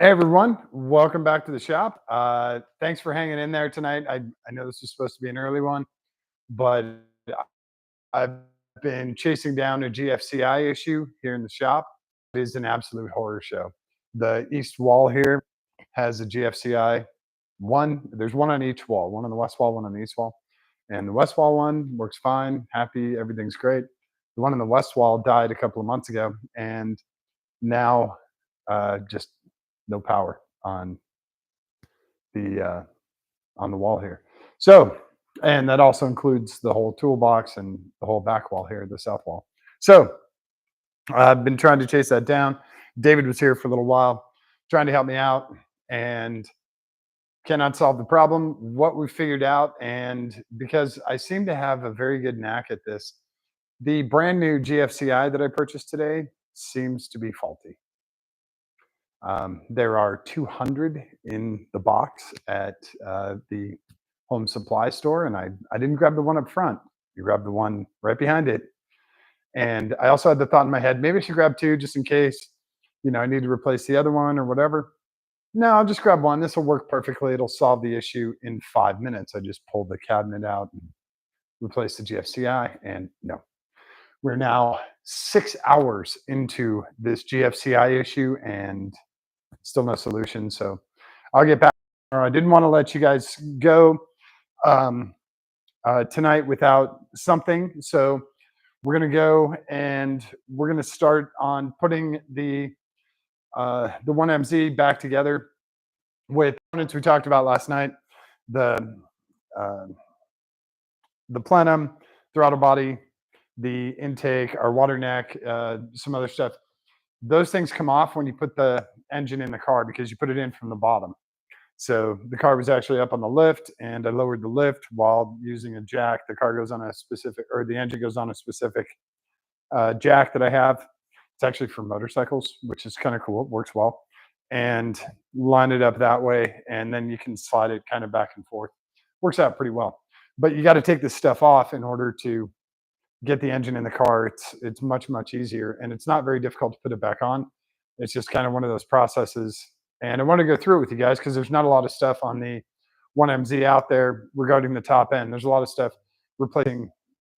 Hey everyone, welcome back to the shop. Thanks for hanging in there tonight. I know this was supposed to be an early one, but I've been chasing down a GFCI issue here in the shop. It is an absolute horror show. The east wall here has a GFCI. There's one on each wall, one on the west wall, one on the east wall. And the west wall one works fine, happy, everything's great. The one on the west wall died a couple of months ago, and now just no power the uh, on the wall here. So, and that also includes the whole toolbox and the whole back wall here, the south wall. So I've been trying to chase that down. David was here for a little while, trying to help me out, and cannot solve the problem. What we figured out, and because I seem to have a very good knack at this, the brand new GFCI that I purchased today seems to be faulty. There are 200 in the box at the home supply store, and I didn't grab the one up front. You grabbed the one right behind it. And I also had the thought in my head, maybe I should grab two just in case, I need to replace the other one or whatever. No, I'll just grab one. This will work perfectly. It'll solve the issue in 5 minutes. I just pulled the cabinet out and replaced the GFCI, and no. We're now 6 hours into this GFCI issue and still no solution. So I'll get back. I didn't want to let you guys go tonight without something. So we're going to go and we're going to start on putting the 1MZ back together with components we talked about last night, the plenum, throttle body, the intake, our water neck, some other stuff. Those things come off when you put the engine in the car because you put it in from the bottom. So the car was actually up on the lift, and I lowered the lift while using a jack. The car goes on a specific, or the engine goes on a specific jack that I have. It's actually for motorcycles, which is kind of cool. It works well. And line it up that way, and then you can slide it kind of back and forth. Works out pretty well. But you got to take this stuff off in order to get the engine in the car. It's much easier, and it's not very difficult to put it back on. It's just kind of one of those processes, and I want to go through it with you guys because there's not a lot of stuff on the 1MZ out there regarding the top end. There's a lot of stuff replacing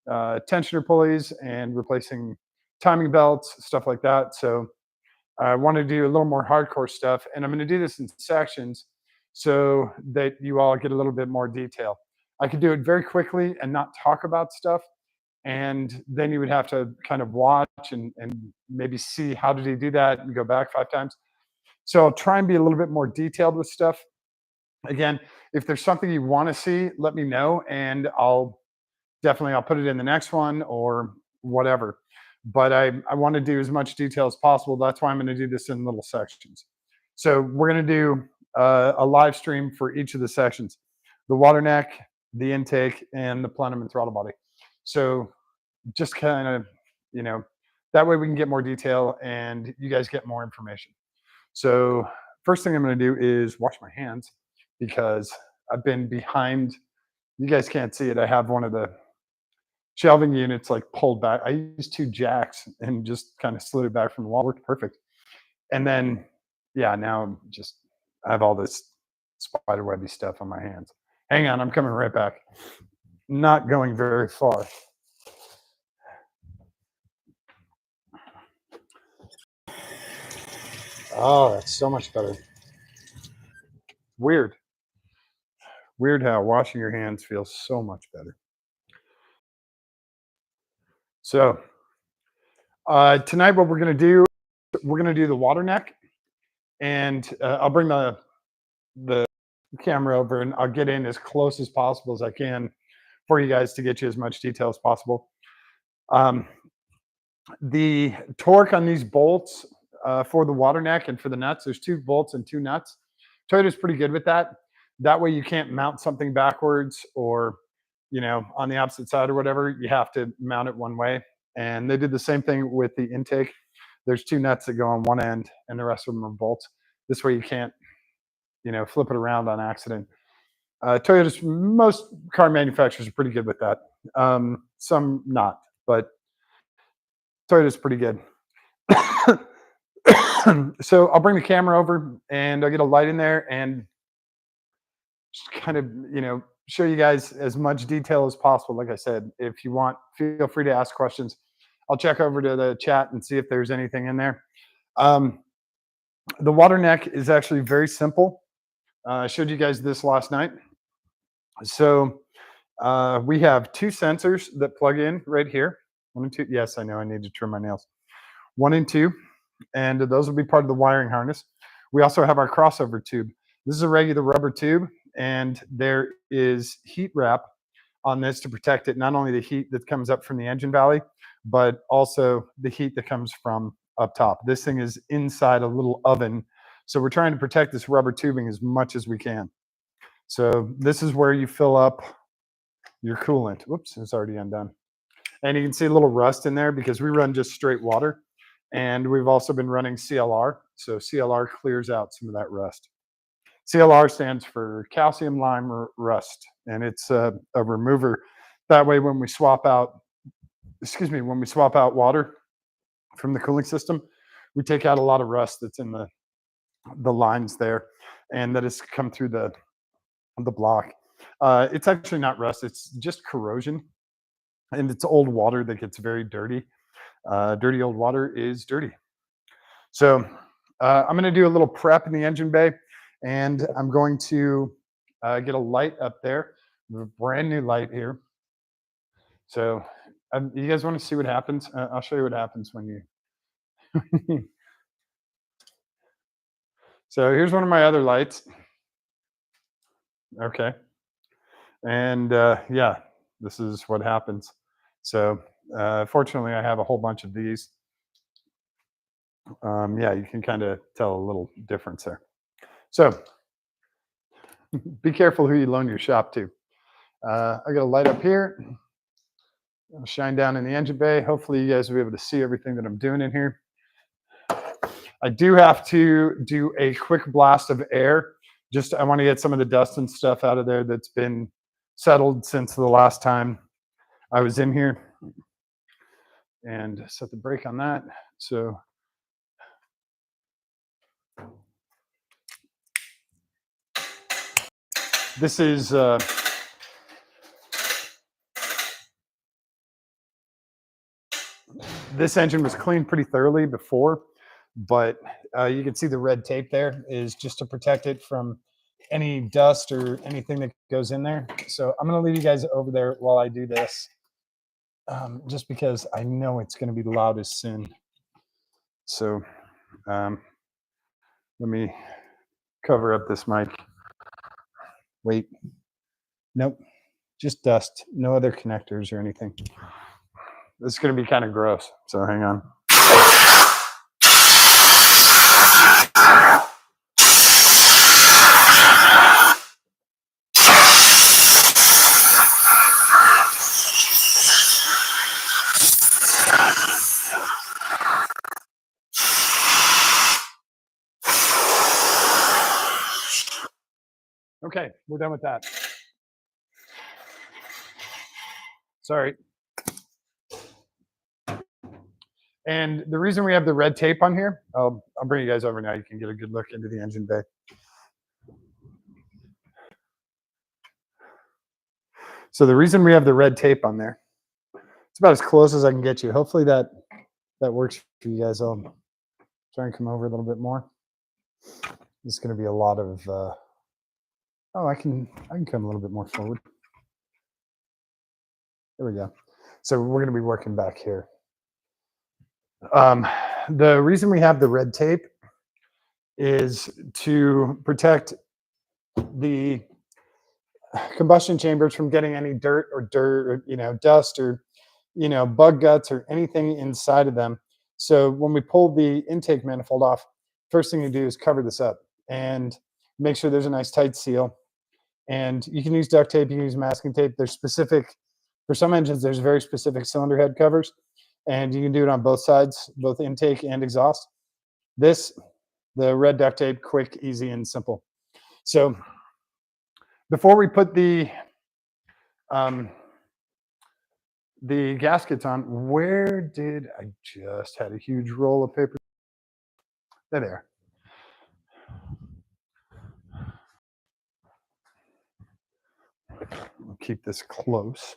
tensioner pulleys and replacing timing belts, stuff like that. So I want to do a little more hardcore stuff, and I'm going to do this in sections so that you all get a little bit more detail. I could do it very quickly and not talk about stuff, and then you would have to kind of watch and maybe see how did he do that and go back 5 times. So I'll try and be a little bit more detailed with stuff. Again, if there's something you want to see, let me know, and I'll put it in the next one or whatever. But I want to do as much detail as possible. That's why I'm going to do this in little sections. So we're going to do a live stream for each of the sections: the water neck, the intake, and the plenum and throttle body. So just kind of, that way we can get more detail and you guys get more information. So first thing I'm going to do is wash my hands because I've been behind. You guys can't see it. I have one of the shelving units like pulled back. I used 2 jacks and just kind of slid it back from the wall. Worked perfect. And then, yeah, now I have all this spider webby stuff on my hands. Hang on, I'm coming right back. Not going very far. Oh, that's so much better. Weird how washing your hands feels so much better. So tonight what we're going to do, we're going to do the water neck, and I'll bring the camera over and I'll get in as close as possible as I can for you guys to get you as much detail as possible. The torque on these bolts for the water neck and for the nuts, there's 2 bolts and 2 nuts. Toyota's pretty good with that. That way you can't mount something backwards or, on the opposite side or whatever. You have to mount it one way. And they did the same thing with the intake. There's 2 nuts that go on one end and the rest of them are bolts. This way you can't, flip it around on accident. Most car manufacturers are pretty good with that. Some not, but Toyota's pretty good. So I'll bring the camera over and I'll get a light in there and just kind of, show you guys as much detail as possible. Like I said, if you want, feel free to ask questions. I'll check over to the chat and see if there's anything in there. Um, the water neck is actually very simple. I showed you guys this last night. So we have two sensors that plug in right here. 1 and 2. Yes, I know I need to trim my nails. 1 and 2, and those will be part of the wiring harness. We also have our crossover tube. This is a regular rubber tube, and there is heat wrap on this to protect it, not only the heat that comes up from the engine valley, but also the heat that comes from up top. This thing is inside a little oven, so we're trying to protect this rubber tubing as much as we can. So this is where you fill up your coolant. Whoops, it's already undone. And you can see a little rust in there because we run just straight water. And we've also been running CLR. So CLR clears out some of that rust. CLR stands for calcium lime rust. And it's a remover. That way when we swap out, when we swap out water from the cooling system, we take out a lot of rust that's in the lines there and that has come through the block. It's actually not rust, it's just corrosion. And it's old water that gets very dirty. Dirty old water is dirty. So I'm going to do a little prep in the engine bay, and I'm going to get a light up there, a brand new light here. So you guys want to see what happens? I'll show you what happens when you. So here's one of my other lights. Okay. And yeah, this is what happens. So fortunately, I have a whole bunch of these. Yeah, you can kind of tell a little difference there. So be careful who you loan your shop to. I got a light up here. I'll shine down in the engine bay. Hopefully you guys will be able to see everything that I'm doing in here. I do have to do a quick blast of air. Just I want to get some of the dust and stuff out of there that's been settled since the last time I was in here. And set the brake on that. So this is this engine was cleaned pretty thoroughly before, but you can see the red tape there is just to protect it from any dust or anything that goes in there. So I'm going to leave you guys over there while I do this, just because I know it's going to be the loudest soon. So let me cover up this mic. Wait, nope, just dust, no other connectors or anything. This is going to be kind of gross, so hang on. Okay, we're done with that. Sorry. And the reason we have the red tape on here, I'll bring you guys over now. You can get a good look into the engine bay. So the reason we have the red tape on there, it's about as close as I can get you. Hopefully that works for you guys. I'll try and come over a little bit more. It's going to be a lot of. Oh, I can come a little bit more forward. There we go. So we're going to be working back here. The reason we have the red tape is to protect the combustion chambers from getting any dirt or dust or bug guts or anything inside of them. So when we pull the intake manifold off, first thing you do is cover this up and make sure there's a nice tight seal. And you can use duct tape, you can use masking tape. There's specific, for some engines, there's very specific cylinder head covers, and you can do it on both sides, both intake and exhaust. This, the red duct tape, quick, easy, and simple. So before we put the gaskets on, where did I just had a huge roll of paper? There they are. I'll keep this close.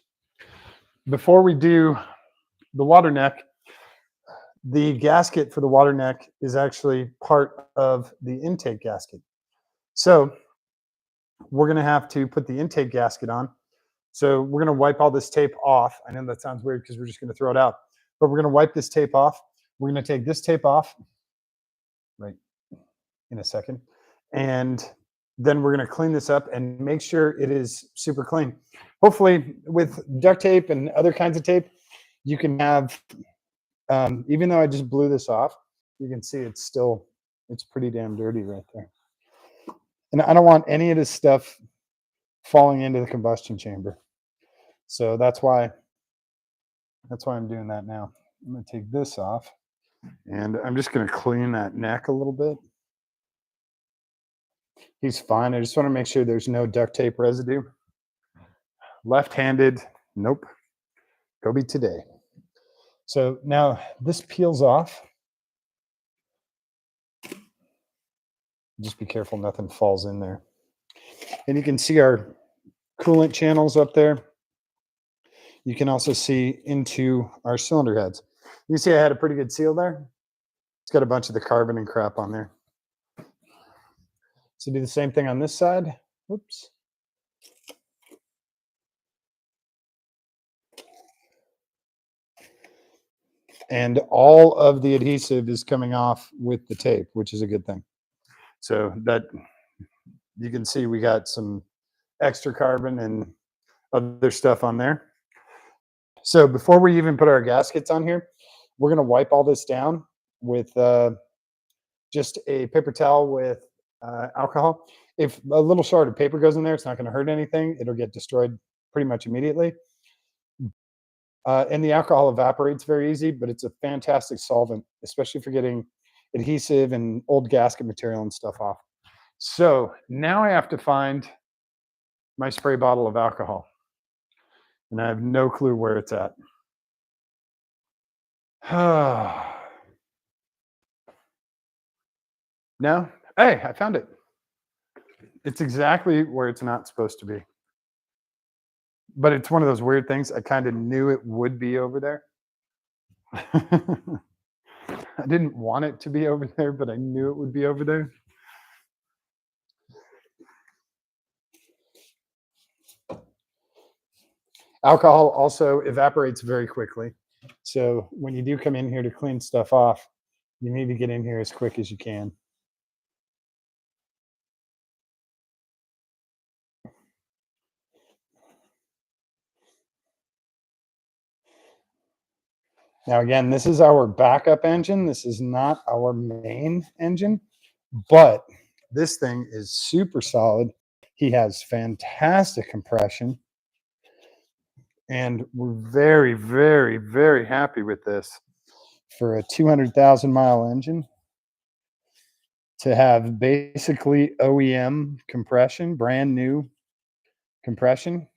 Before we do the water neck, the gasket for the water neck is actually part of the intake gasket. So we're going to have to put the intake gasket on. So we're going to wipe all this tape off. I know that sounds weird because we're just going to throw it out, but we're going to wipe this tape off. We're going to take this tape off right in a second. And then we're going to clean this up and make sure it is super clean. Hopefully with duct tape and other kinds of tape, you can have, even though I just blew this off, you can see it's pretty damn dirty right there. And I don't want any of this stuff falling into the combustion chamber. So that's why I'm doing that now. I'm going to take this off and I'm just going to clean that neck a little bit. He's fine. I just want to make sure there's no duct tape residue. Left-handed, nope. Go be today. So now this peels off. Just be careful nothing falls in there. And you can see our coolant channels up there. You can also see into our cylinder heads. You see I had a pretty good seal there. It's got a bunch of the carbon and crap on there. So do the same thing on this side. Whoops. And all of the adhesive is coming off with the tape, which is a good thing. So that you can see we got some extra carbon and other stuff on there. So before we even put our gaskets on here, we're going to wipe all this down with just a paper towel with alcohol. If a little shard of paper goes in there, it's not going to hurt anything. It'll get destroyed pretty much immediately. And the alcohol evaporates very easy, but it's a fantastic solvent, especially for getting adhesive and old gasket material and stuff off. So now I have to find my spray bottle of alcohol. And I have no clue where it's at. No? Hey, I found it. It's exactly where it's not supposed to be. But it's one of those weird things. I kind of knew it would be over there. I didn't want it to be over there, but I knew it would be over there. Alcohol also evaporates very quickly. So when you do come in here to clean stuff off, you need to get in here as quick as you can. Now, again, this is our backup engine. This is not our main engine, but this thing is super solid. He has fantastic compression. And we're very, very, very happy with this for a 200,000 mile engine to have basically OEM compression, brand new compression.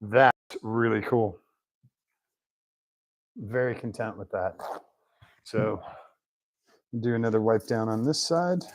That's really cool. Very content with that. So do another wipe down on this side.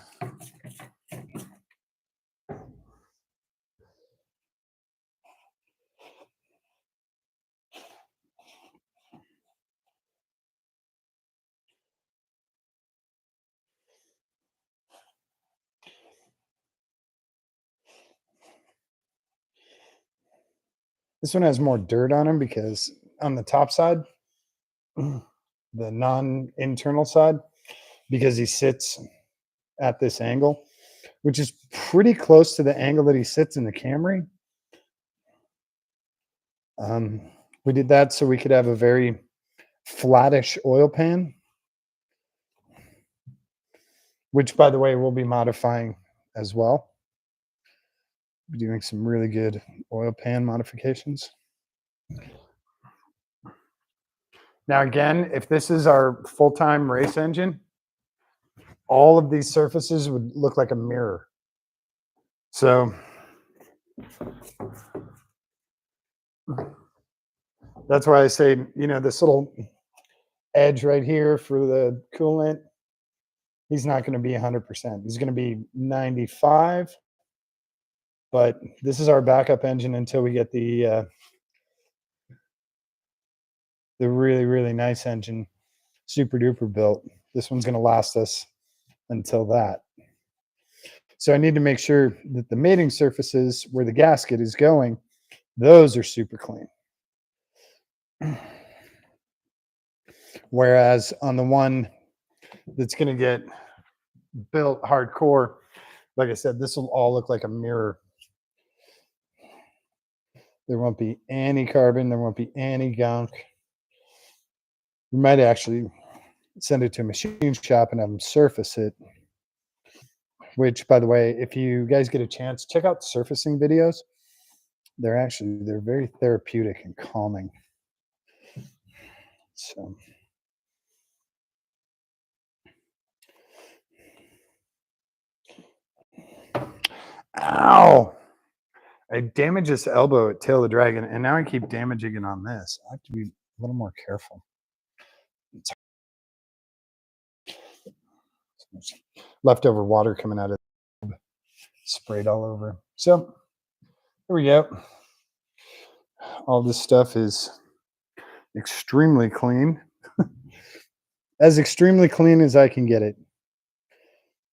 This one has more dirt on him because on the top side, the non-internal side, because he sits at this angle, which is pretty close to the angle that he sits in the Camry. We did that so we could have a very flattish oil pan, which, by the way, we'll be modifying as well. We're doing some really good oil pan modifications. Now, again, if this is our full-time race engine, all of these surfaces would look like a mirror. So that's why I say, you know, this little edge right here for the coolant, he's not going to be 100%. He's going to be 95, but this is our backup engine until we get the really, really nice engine, super duper built. This one's going to last us until that. So I need to make sure that the mating surfaces where the gasket is going, those are super clean. Whereas on the one that's going to get built hardcore, like I said, this will all look like a mirror. There won't be any carbon. There won't be any gunk. We might actually send it to a machine shop and have them surface it. Which, by the way, if you guys get a chance, check out the surfacing videos. They're very therapeutic and calming. So, ow! I damaged this elbow at Tail of the Dragon, and now I keep damaging it on this. I have to be a little more careful. Leftover water coming out of it, sprayed all over. So, here we go. All this stuff is extremely clean. As extremely clean as I can get it.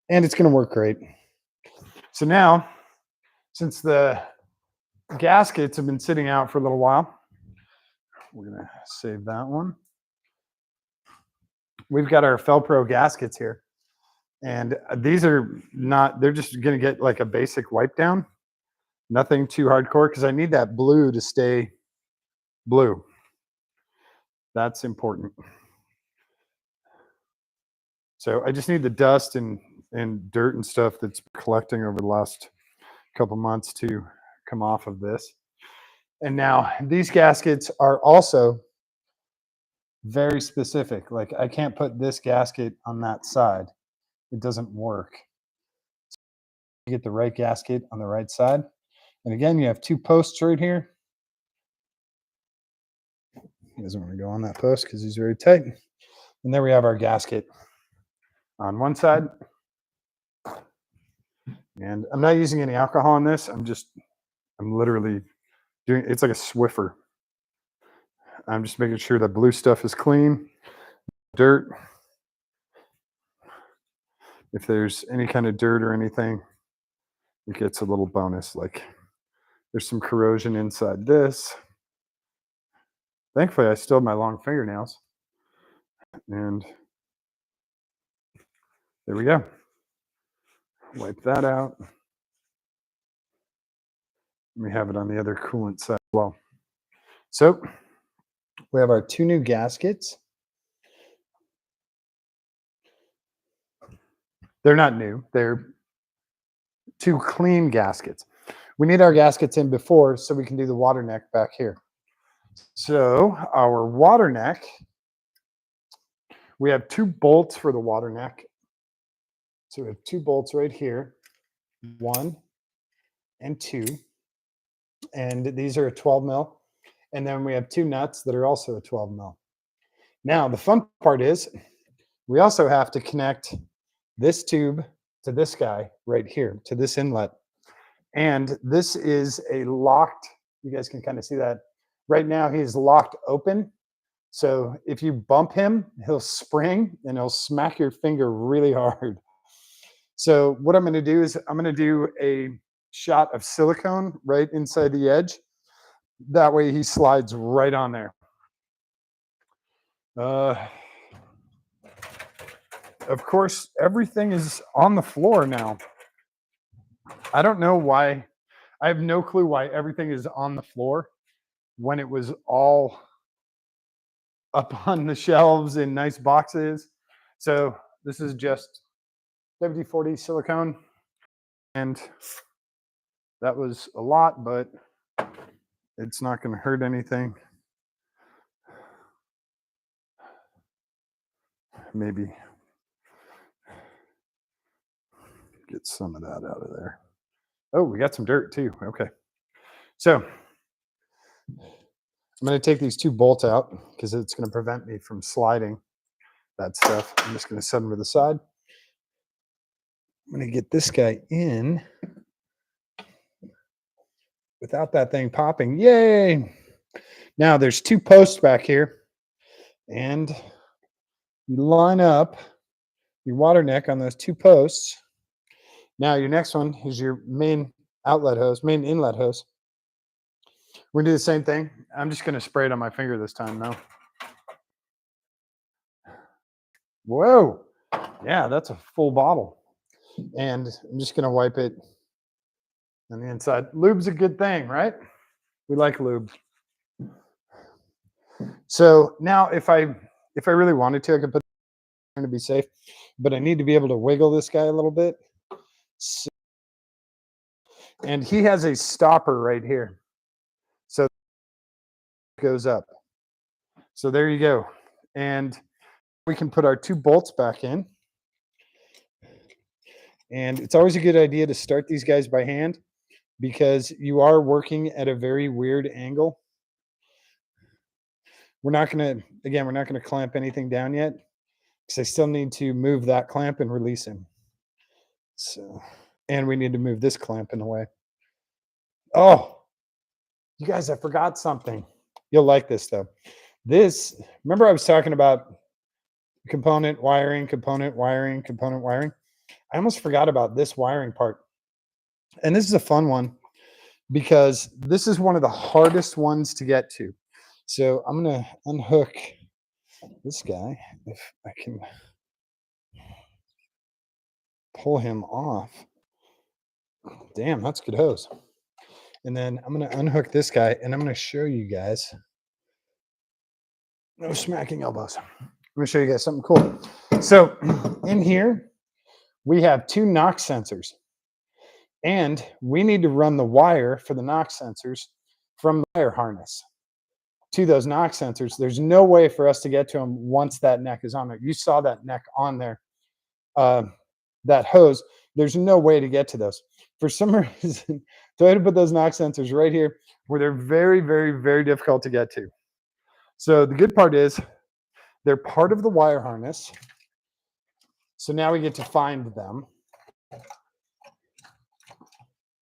And it's going to work great. So now, since the gaskets have been sitting out for a little while, we're going to save that one. We've got our Felpro gaskets here. And these are not, they're just going to get like a basic wipe down. Nothing too hardcore because I need that blue to stay blue. That's important. So I just need the dust and dirt and stuff that's collecting over the last couple months to come off of this. And now these gaskets are also very specific. Like I can't put this gasket on that side. It doesn't work. You get the right gasket on the right side. And again, you have two posts right here. He doesn't want to go on that post because he's very tight. And there we have our gasket on one side. And I'm not using any alcohol on this. I'm literally doing, it's like a Swiffer. I'm just making sure the blue stuff is clean. Dirt. If there's any kind of dirt or anything, it gets a little bonus. Like there's some corrosion inside this. Thankfully, I still have my long fingernails. And there we go. Wipe that out. We have it on the other coolant side as well. So we have our two new gaskets. They're not new. They're two clean gaskets. We need our gaskets in before so we can do the water neck back here. So our water neck, we have two bolts for the water neck. So we have two bolts right here, 1 and 2. And these are a 12 mil. And then we have two nuts that are also a 12 mil. Now, the fun part is we also have to connect this tube to this guy right here, to this inlet. And this is a locked, you guys can kind of see that. Right now, he's locked open. So if you bump him, he'll spring and he'll smack your finger really hard. So what I'm going to do is I'm going to do a shot of silicone right inside the edge. That way he slides right on there. Of course, everything is on the floor now. I don't know why. I have no clue why everything is on the floor when it was all up on the shelves in nice boxes. So this is just WD-40 silicone. And that was a lot, but it's not going to hurt anything. Maybe get some of that out of there. Oh, we got some dirt too. Okay. So I'm going to take these two bolts out because it's going to prevent me from sliding that stuff. I'm just going to set them to the side. I'm going to get this guy in without that thing popping. Yay! Now there's 2 posts back here, and you line up your water neck on those 2 posts. Now your next one is your main outlet hose, main inlet hose. We're gonna do the same thing. I'm just gonna spray it on my finger this time though. Whoa, yeah, that's a full bottle. And I'm just gonna wipe it on the inside. Lube's a good thing, right? We like lube. So now if I really wanted to, I could put it to be safe, but I need to be able to wiggle this guy a little bit. So, and he has a stopper right here. So it goes up. So there you go. And we can put our 2 bolts back in. And it's always a good idea to start these guys by hand because you are working at a very weird angle. We're not going to clamp anything down yet because I still need to move that clamp and release him. So, and we need to move this clamp in the way. Oh, you guys, I forgot something. You'll like this though. Remember I was talking about component wiring. I almost forgot about this wiring part. And this is a fun one because this is one of the hardest ones to get to. So I'm going to unhook this guy if I can pull him off. Damn, that's good hose. And then I'm going to unhook this guy and I'm going to show you guys. No smacking elbows. I'm going to show you guys something cool. So in here, we have 2 knock sensors. And we need to run the wire for the knock sensors from the wire harness to those knock sensors. There's no way for us to get to them once that neck is on there. You saw that neck on there, that hose. There's no way to get to those. For some reason, so I had to put those knock sensors right here where they're very, very, very difficult to get to. So the good part is they're part of the wire harness. So now we get to find them.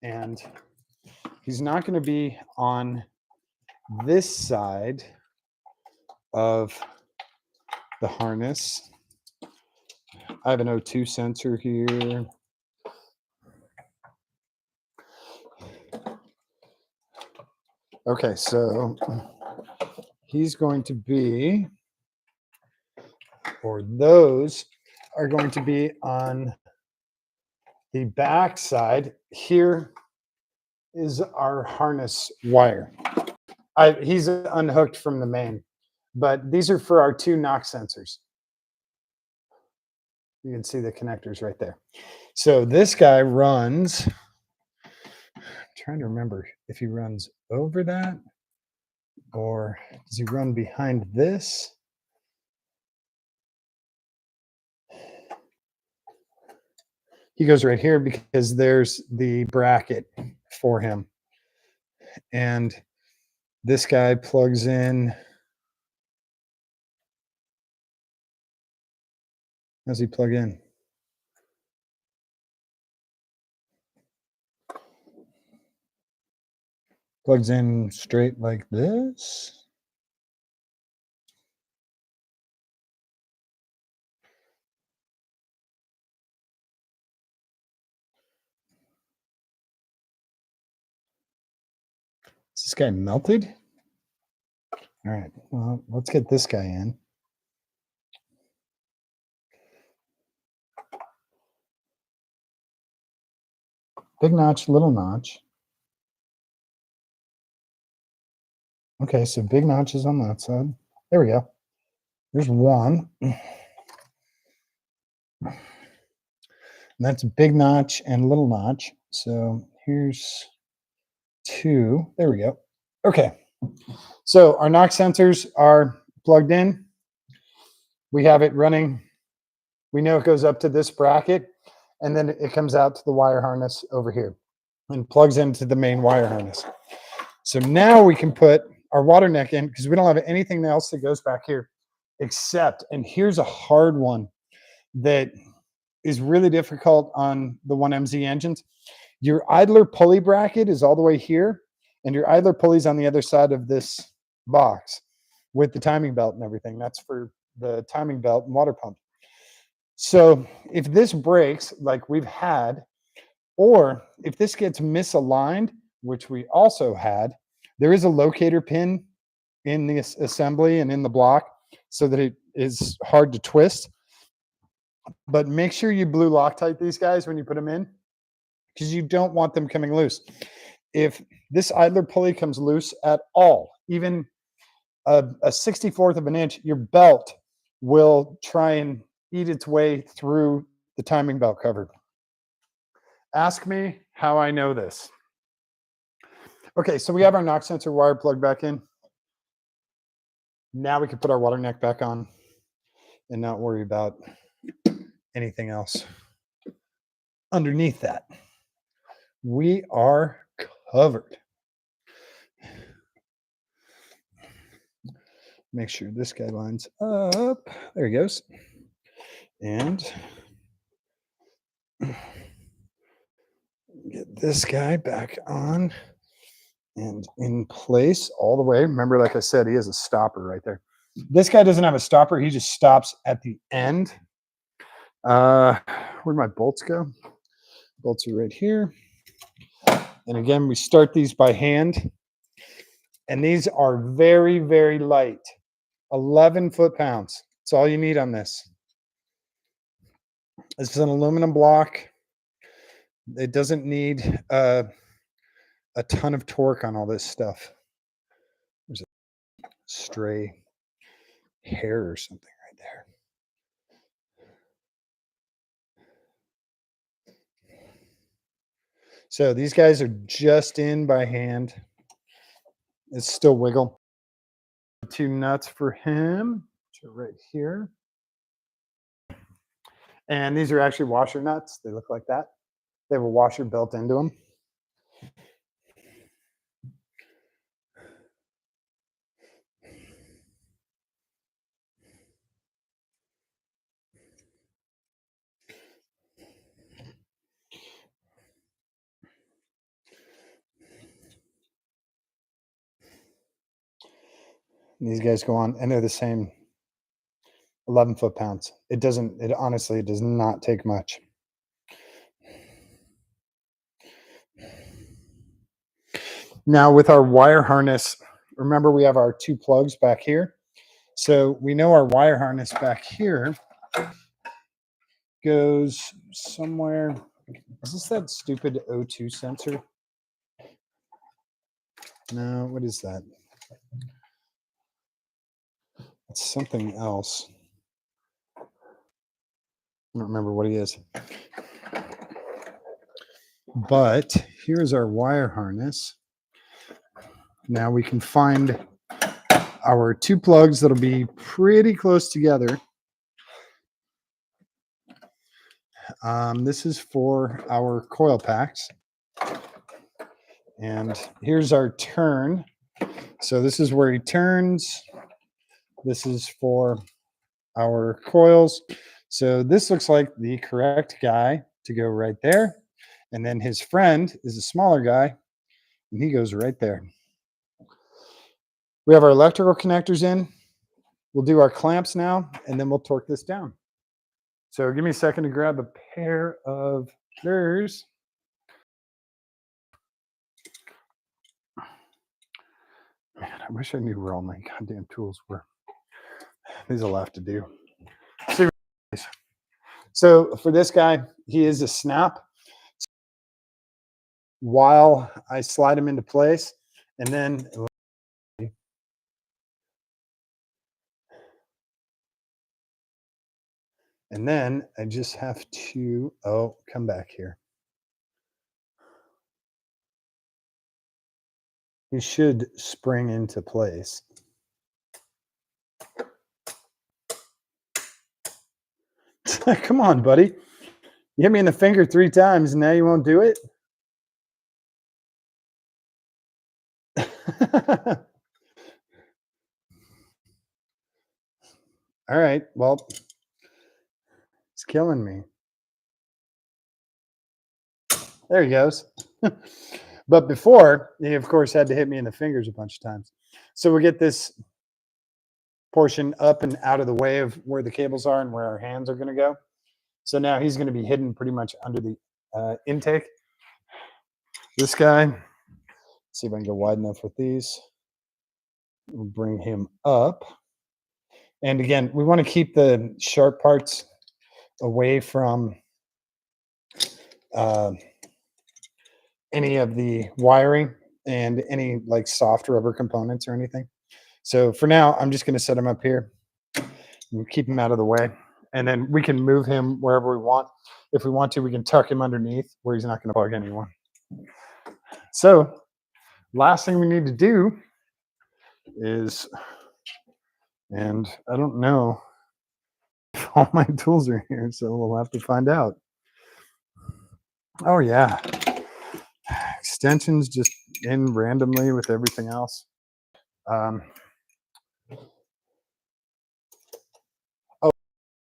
And he's not going to be on this side of the harness. I have an O2 sensor here. Okay, so he's going to be, or those are going to be on the back side. Here is our harness wire. He's unhooked from the main, but these are for our 2 knock sensors. You can see the connectors right there. So this guy runs, I'm trying to remember if he runs over that or does he run behind this? He goes right here because there's the bracket for him. And this guy plugs in. How's he plug in? Plugs in straight like this. Is this guy melted? All right, well, let's get this guy in. Big notch, little notch. Okay, so big notches on that side. There we go. There's one. And that's big notch and little notch. So here's 2. There we go. Okay. So our knock sensors are plugged in. We have it running. We know it goes up to this bracket, and then it comes out to the wire harness over here and plugs into the main wire harness. So now we can put our water neck in because we don't have anything else that goes back here except, and here's a hard one that is really difficult on the 1MZ engines. Your idler pulley bracket is all the way here, and your idler pulley's on the other side of this box with the timing belt and everything. That's for the timing belt and water pump. So if this breaks, like we've had, or if this gets misaligned, which we also had, there is a locator pin in this assembly and in the block so that it is hard to twist. But make sure you blue Loctite these guys when you put them in, because you don't want them coming loose. If this idler pulley comes loose at all, even a 64th of an inch, your belt will try and eat its way through the timing belt cover. Ask me how I know this. Okay, so we have our knock sensor wire plugged back in. Now we can put our water neck back on and not worry about anything else underneath that. We are covered. Make sure this guy lines up. There he goes. And get this guy back on and in place all the way. Remember, like I said, he has a stopper right there. This guy doesn't have a stopper. He just stops at the end. Where'd my bolts go? Bolts are right here. And again, we start these by hand. And these are very, very light. 11 foot-pounds. That's all you need on this. This is an aluminum block. It doesn't need a ton of torque on all this stuff. There's a stray hair or something right there. So these guys are just in by hand. It's still wiggle. 2 nuts for him, which are right here. And these are actually washer nuts. They look like that. They have a washer built into them. And these guys go on, and they're the same 11 foot-pounds. It honestly, it does not take much. Now with our wire harness, remember we have our 2 plugs back here. So we know our wire harness back here goes somewhere. Is this that stupid O2 sensor? No, what is that? It's something else. I don't remember what it is. But here's our wire harness. Now we can find our 2 plugs that'll be pretty close together. This is for our coil packs. And here's our turn. So this is where he turns. This is for our coils. So this looks like the correct guy to go right there. And then his friend is a smaller guy, and he goes right there. We have our electrical connectors in. We'll do our clamps now, and then we'll torque this down. So give me a second to grab a pair of pliers. Man, I wish I knew where all my goddamn tools were. These will have to do. So for this guy, he is a snap. While I slide him into place, and then I just have to, come back here. He should spring into place. Come on, buddy. You hit me in the finger 3 times and now you won't do it? All right, well, it's killing me. There he goes. But before, he of course had to hit me in the fingers a bunch of times. So we get this portion up and out of the way of where the cables are and where our hands are going to go. So now he's going to be hidden pretty much under the intake. This guy, let's see if I can go wide enough with these. We'll bring him up. And again, we want to keep the sharp parts away from any of the wiring and any like soft rubber components or anything. So for now, I'm just going to set him up here and keep him out of the way. And then we can move him wherever we want. If we want to, we can tuck him underneath where he's not going to bug anyone. So last thing we need to do is, and I don't know if all my tools are here, so we'll have to find out. Oh yeah, extensions just in randomly with everything else. Oh,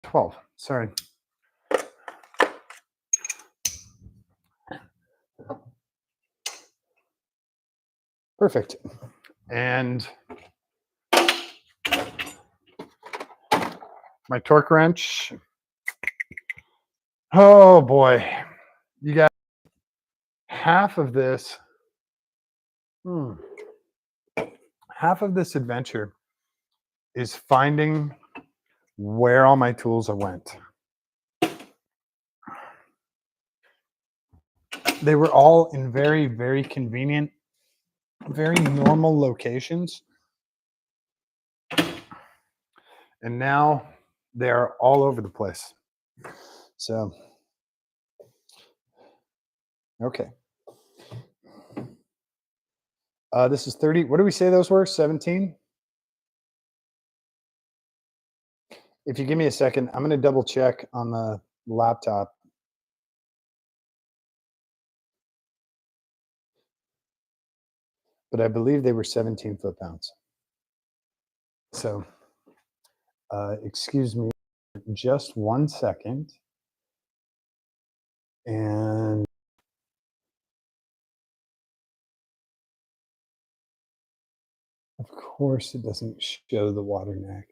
12, sorry. Perfect. And my torque wrench. Oh boy, you got half of this. Half of this adventure is finding where all my tools went. They were all in very, very convenient, very normal locations. And now they're all over the place. So, okay. This is 30. What do we say those were? 17? If you give me a second, I'm going to double check on the laptop. But I believe they were 17 foot-pounds. So, excuse me just 1 second. And of course, it doesn't show the water neck.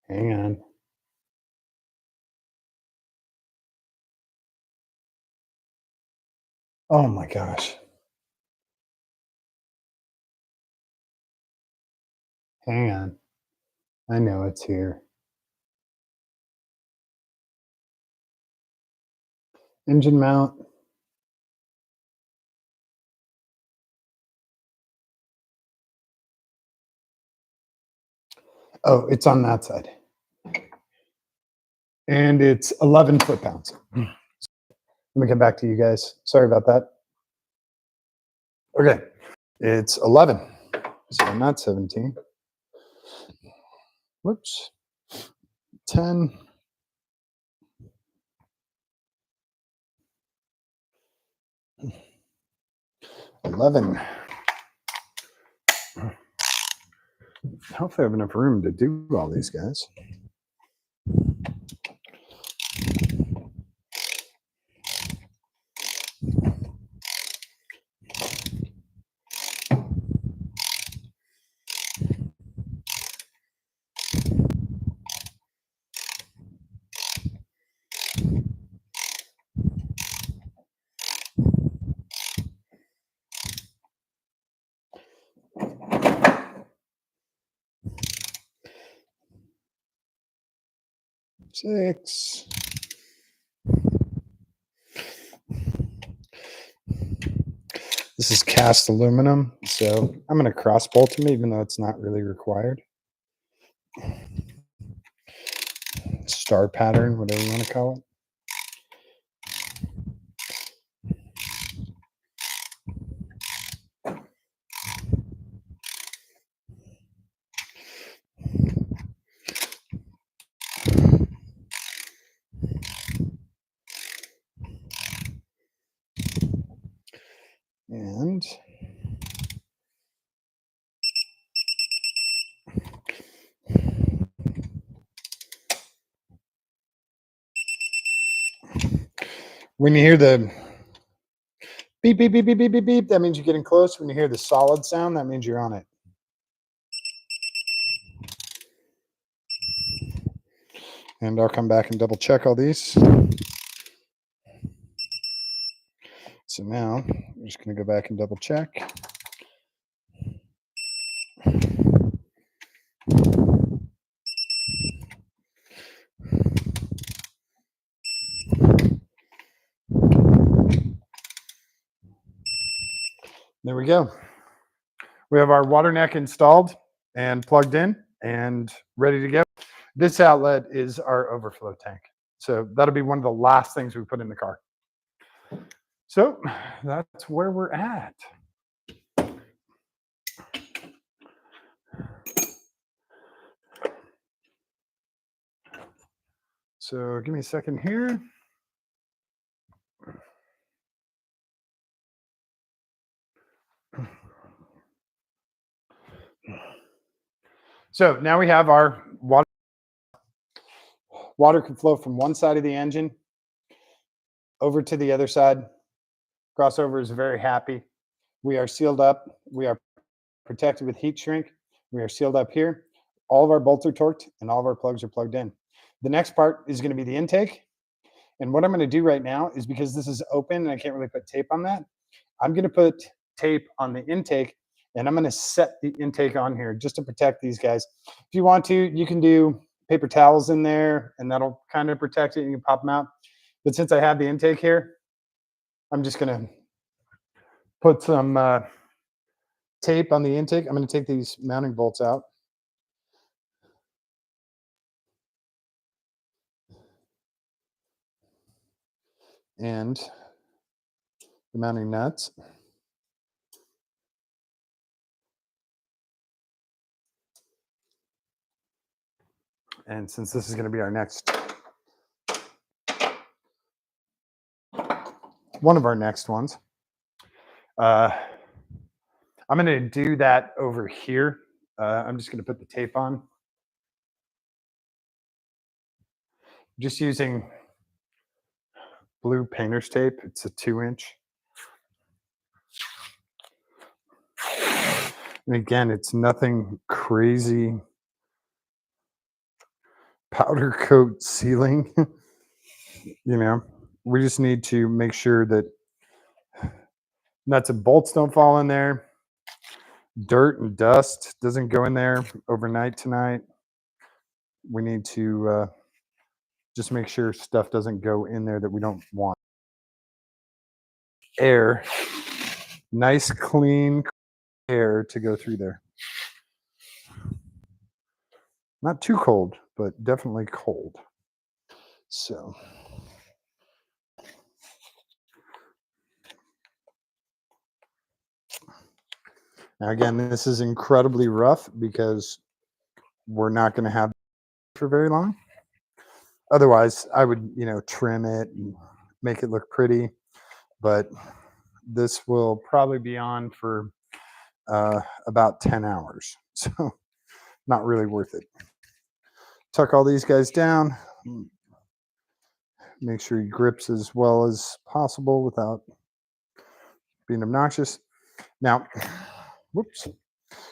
Hang on. Oh my gosh. Hang on. I know it's here. Engine mount. Oh, it's on that side. And it's 11 foot-pounds. Let me come back to you guys. Sorry about that. Okay. It's 11. So not 17. Whoops. 10. 11. Hopefully I have enough room to do all these guys. Six. This is cast aluminum, so I'm going to cross bolt them even though it's not really required. Star pattern, whatever you want to call it. And When you hear the beep, beep, beep, beep, beep, beep, beep, that means you're getting close. When you hear the solid sound, that means you're on it. And I'll come back and double check all these. So now I'm just going to go back and double check. There we go. We have our water neck installed and plugged in and ready to go. This outlet is our overflow tank. So that'll be one of the last things we put in the car. So that's where we're at. So give me a second here. So now we have our water. Water can flow from one side of the engine over to the other side. Crossover is very happy. We are sealed up. We are protected with heat shrink. We are sealed up here. All of our bolts are torqued and all of our plugs are plugged in. The next part is going to be the intake. And what I'm going to do right now is, because this is open and I can't really put tape on that, I'm going to put tape on the intake, and I'm going to set the intake on here just to protect these guys. If you want to, you can do paper towels in there and that'll kind of protect it. You can pop them out. But since I have the intake here, I'm just going to put some tape on the intake. I'm going to take these mounting bolts out. And the mounting nuts. And since this is going to be our next, one of our next ones, I'm going to do that over here. I'm just going to put the tape on. Just using blue painter's tape. It's a 2-inch. And again, it's nothing crazy. Powder coat sealing. You know, we just need to make sure that nuts and bolts don't fall in there. Dirt and dust doesn't go in there overnight tonight. We need to just make sure stuff doesn't go in there that we don't want. Air, nice clean air to go through there. Not too cold, but definitely cold. So now again, this is incredibly rough because we're not going to have it for very long. Otherwise, I would, trim it and make it look pretty. But this will probably be on for about 10 hours. So not really worth it. Tuck all these guys down. Make sure he grips as well as possible without being obnoxious. Now, whoops.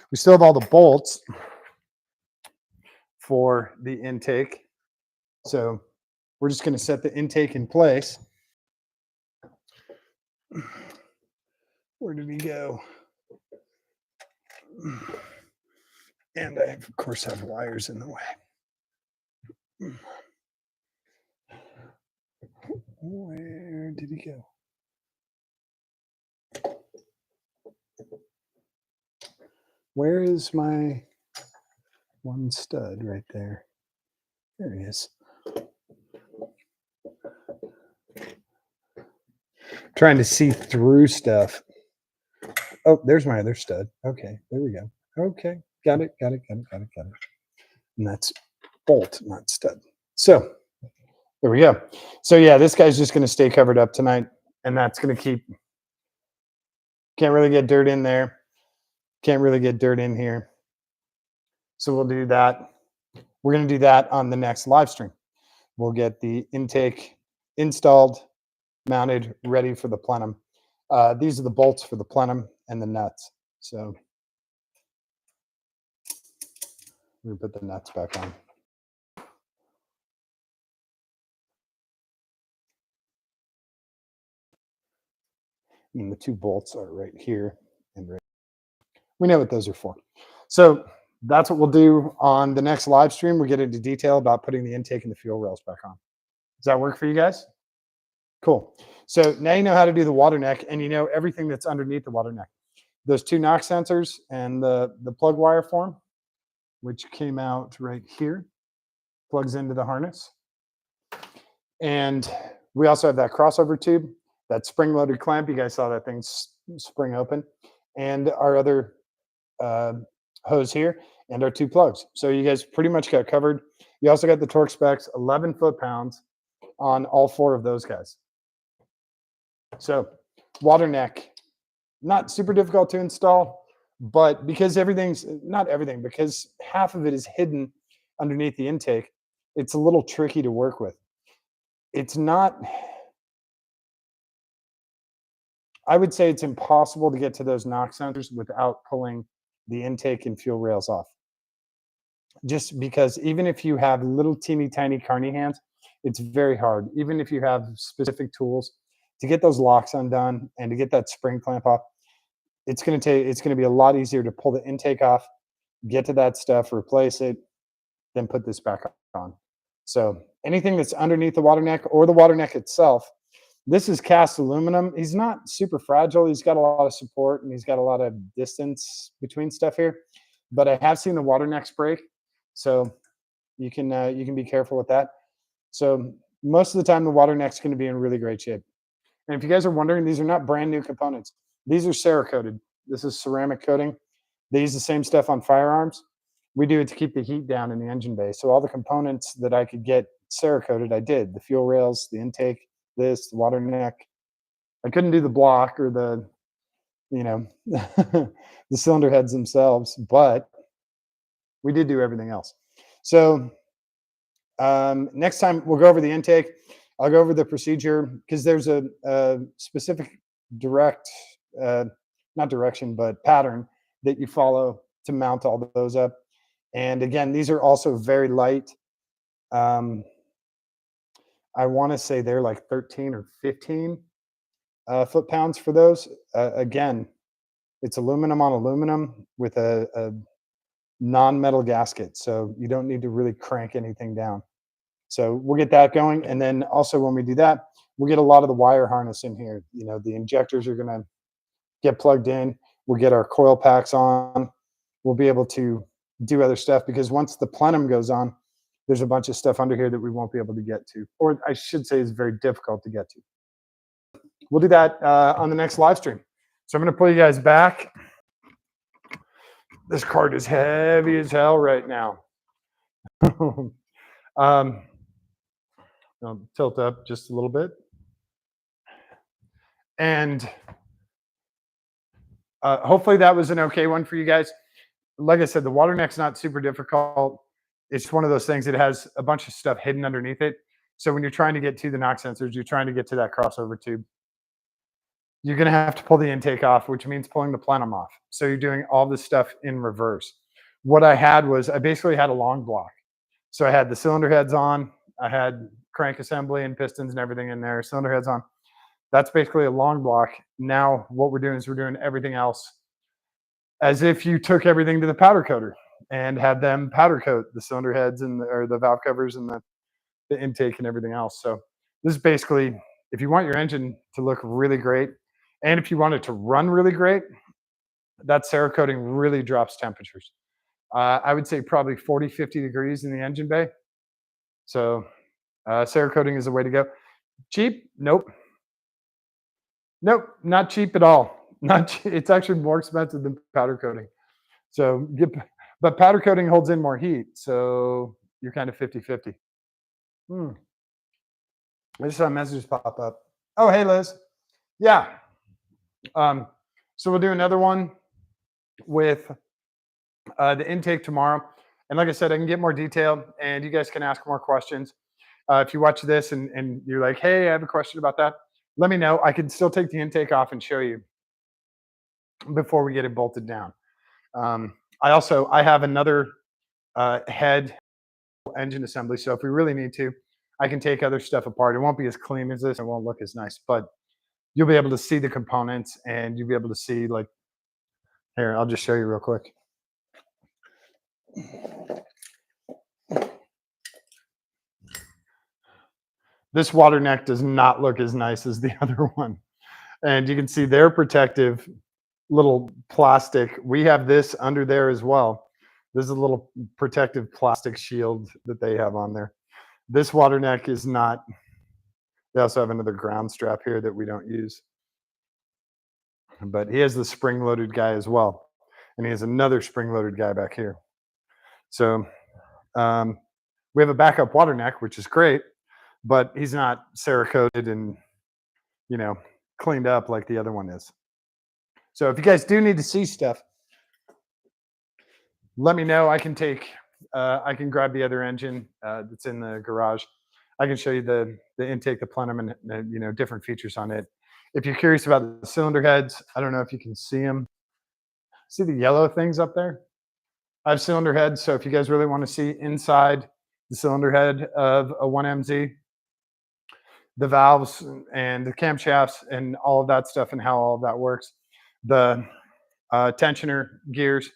We still have all the bolts for the intake. So we're just going to set the intake in place. Where did he go? And I, of course, have wires in the way. Where did he go? Where is my one stud right there? There he is. Trying to see through stuff. Oh, there's my other stud. Okay, there we go. Okay, got it. And that's bolt, not stud. So there we go. So yeah, this guy's just going to stay covered up tonight, and that's going to keep. Can't really get dirt in there. Can't really get dirt in here. So we'll do that. We're going to do that on the next live stream. We'll get the intake installed mounted, ready for the plenum. These are the bolts for the plenum and the nuts. So we put the nuts back on. And the two bolts are right here and right. We know what those are for. So that's what we'll do on the next live stream. We get into detail about putting the intake and the fuel rails back on. Does that work for you guys? Cool. So now you know how to do the water neck, and you know everything that's underneath the water neck. Those two knock sensors and the plug wire form, which came out right here, plugs into the harness. And we also have that crossover tube, that spring-loaded clamp. You guys saw that thing spring open, and our other hose here, and our two plugs. So you guys pretty much got covered. You also got the torque specs, 11 foot-pounds on all four of those guys. So water neck, not super difficult to install, but because everything's, not everything, because half of it is hidden underneath the intake, it's a little tricky to work with. It's not, I would say it's impossible to get to those knock sensors without pulling the intake and fuel rails off. Just because even if you have little teeny tiny carny hands, it's very hard. Even if you have specific tools to get those locks undone and to get that spring clamp off, it's going to be a lot easier to pull the intake off, get to that stuff, replace it, then put this back on. So anything that's underneath the water neck or the water neck itself, this is cast aluminum. He's not super fragile. He's got a lot of support and he's got a lot of distance between stuff here. But I have seen the water necks break, so you can be careful with that. So most of the time, the water neck's going to be in really great shape. And if you guys are wondering, these are not brand new components. These are Cerakoted. This is ceramic coating. They use the same stuff on firearms. We do it to keep the heat down in the engine bay. So all the components that I could get Cerakoted, I did. The fuel rails, the intake, the water neck. I couldn't do the block or the, the cylinder heads themselves, but we did do everything else. So next time we'll go over the intake. I'll go over the procedure because there's a specific not direction, but pattern that you follow to mount all those up. And again, these are also very light. I want to say they're like 13 or 15 foot-pounds for those. Again, it's aluminum on aluminum with a non-metal gasket, so you don't need to really crank anything down. So we'll get that going. And then also when we do that, we'll get a lot of the wire harness in here. The injectors are going to get plugged in. We'll get our coil packs on. We'll be able to do other stuff because once the plenum goes on, there's a bunch of stuff under here that we won't be able to get to, or I should say is very difficult to get to. We'll do that on the next live stream. So I'm going to pull you guys back. This cart is heavy as hell right now. I'll tilt up just a little bit. And hopefully that was an okay one for you guys. Like I said, the water neck's not super difficult. It's one of those things that has a bunch of stuff hidden underneath it. So when you're trying to get to the knock sensors, you're trying to get to that crossover tube, you're going to have to pull the intake off, which means pulling the plenum off. So you're doing all this stuff in reverse. What I had was I basically had a long block. So I had the cylinder heads on. I had crank assembly and pistons and everything in there, cylinder heads on. That's basically a long block. Now what we're doing is we're doing everything else as if you took everything to the powder coater and had them powder coat the cylinder heads or the valve covers and the intake and everything else. So this is basically, if you want your engine to look really great, and if you want it to run really great, that Cerakoting really drops temperatures. I would say probably 40, 50 degrees in the engine bay. So Cerakoting is the way to go. Cheap? Nope. Nope, not cheap at all. It's actually more expensive than powder coating. So, but powder coating holds in more heat, so you're kind of 50-50. I just saw messages pop up. Oh, hey, Liz. Yeah. So we'll do another one with the intake tomorrow. And like I said, I can get more detail, and you guys can ask more questions. If you watch this and you're like, hey, I have a question about that, let me know. I can still take the intake off and show you before we get it bolted down. I have another head engine assembly, so if we really need to, I can take other stuff apart. It won't be as clean as this. It won't look as nice, but you'll be able to see the components and you'll be able to see like here. I'll just show you real quick. This water neck does not look as nice as the other one. And you can see their protective little plastic. We have this under there as well. This is a little protective plastic shield that they have on there. This water neck is not. They also have another ground strap here that we don't use. But he has the spring-loaded guy as well. And he has another spring-loaded guy back here. So we have a backup water neck, which is great, but he's not Cerakoted and, cleaned up like the other one is. So if you guys do need to see stuff, let me know. I can grab the other engine that's in the garage. I can show you the intake, the plenum, and different features on it. If you're curious about the cylinder heads, I don't know if you can see them. See the yellow things up there? I have cylinder heads, so if you guys really want to see inside the cylinder head of a 1MZ, the valves and the camshafts and all of that stuff and how all of that works, the tensioner gears,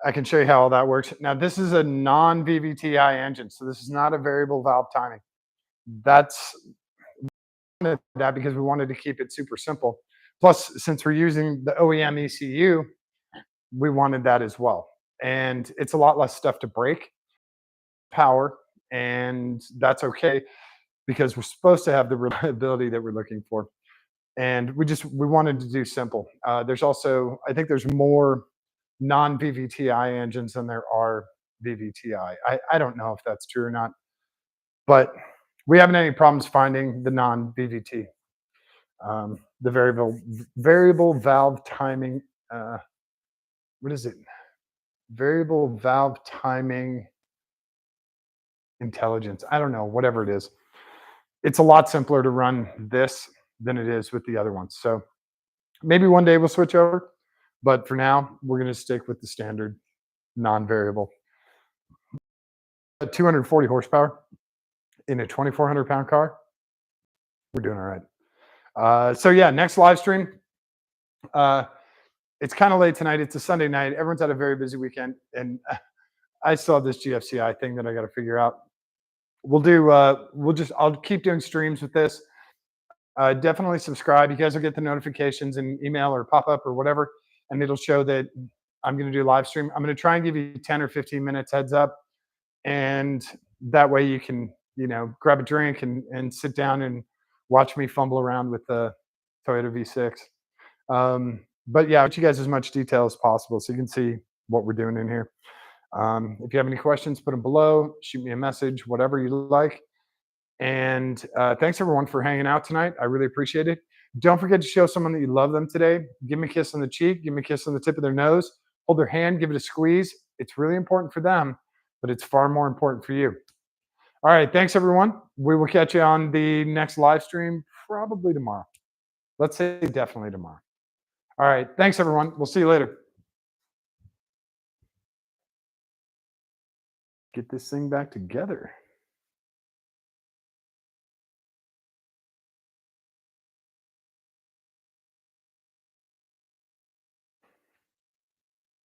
I can show you how all that works. Now, this is a non-VVTi engine, so this is not a variable valve timing. That's that because we wanted to keep it super simple. Plus, since we're using the OEM ECU, we wanted that as well. And it's a lot less stuff to break, power, and that's okay because we're supposed to have the reliability that we're looking for. And we wanted to do simple. There's also, I think there's more non-VVTi engines than there are VVTi. I don't know if that's true or not, but we haven't had any problems finding the non-VVT. The variable valve timing, what is it? Variable valve timing intelligence. I don't know, whatever it is. It's a lot simpler to run this than it is with the other ones. So maybe one day we'll switch over, but for now, we're going to stick with the standard non-variable. 240 horsepower in a 2,400 pound car. We're doing all right. So yeah, next live stream. It's kind of late tonight. It's a Sunday night. Everyone's had a very busy weekend, and I still have this GFCI thing that I got to figure out. I'll keep doing streams with this. Definitely subscribe. You guys will get the notifications in email or pop up or whatever, and it'll show that I'm going to do live stream. I'm going to try and give you 10 or 15 minutes heads up, and that way you can, grab a drink and sit down and watch me fumble around with the Toyota V6. But yeah, I'll get you guys as much detail as possible so you can see what we're doing in here. If you have any questions, put them below, shoot me a message, whatever you like. And thanks everyone for hanging out tonight. I really appreciate it. Don't forget to show someone that you love them today. Give them a kiss on the cheek, give them a kiss on the tip of their nose, hold their hand, give it a squeeze. It's really important for them, but it's far more important for you. All right, thanks everyone. We will catch you on the next live stream, probably tomorrow. Let's say definitely tomorrow. All right, thanks everyone. We'll see you later. Get this thing back together.